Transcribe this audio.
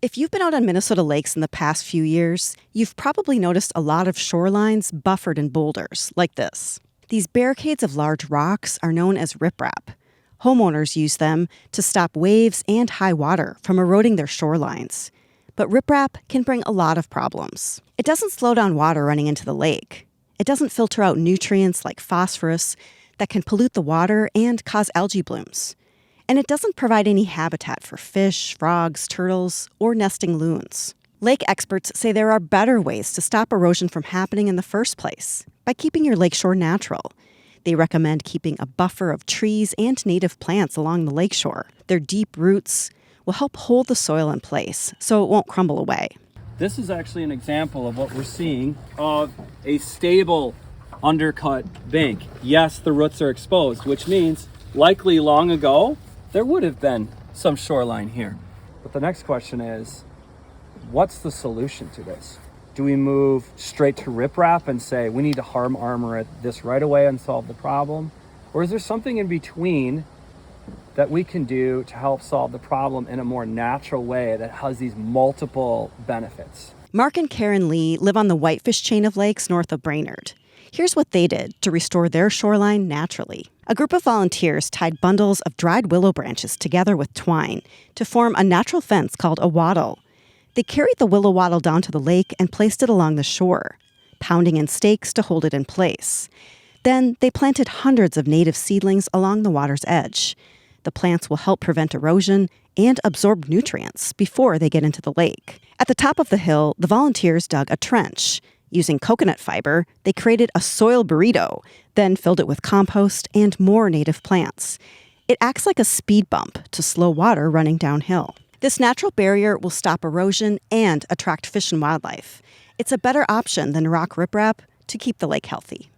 If you've been out on Minnesota lakes in the past few years, you've probably noticed a lot of shorelines buffered in boulders, like this. These barricades of large rocks are known as riprap. Homeowners use them to stop waves and high water from eroding their shorelines. But riprap can bring a lot of problems. It doesn't slow down water running into the lake. It doesn't filter out nutrients like phosphorus that can pollute the water and cause algae blooms. And it doesn't provide any habitat for fish, frogs, turtles, or nesting loons. Lake experts say there are better ways to stop erosion from happening in the first place by keeping your lakeshore natural. They recommend keeping a buffer of trees and native plants along the lakeshore. Their deep roots will help hold the soil in place so it won't crumble away. This is actually an example of what we're seeing of a stable undercut bank. Yes, the roots are exposed, which means likely long ago, there would have been some shoreline here. But the next question is, what's the solution to this? Do we move straight to riprap and say we need to harm armor this right away and solve the problem? Or is there something in between that we can do to help solve the problem in a more natural way that has these multiple benefits? Mark and Karen Lee live on the Whitefish chain of lakes north of Brainerd. Here's what they did to restore their shoreline naturally. A group of volunteers tied bundles of dried willow branches together with twine to form a natural fence called a wattle. They carried the willow wattle down to the lake and placed it along the shore, pounding in stakes to hold it in place. Then they planted hundreds of native seedlings along the water's edge. The plants will help prevent erosion and absorb nutrients before they get into the lake. At the top of the hill, the volunteers dug a trench. Using coconut fiber, they created a soil burrito, then filled it with compost and more native plants. It acts like a speed bump to slow water running downhill. This natural barrier will stop erosion and attract fish and wildlife. It's a better option than rock riprap to keep the lake healthy.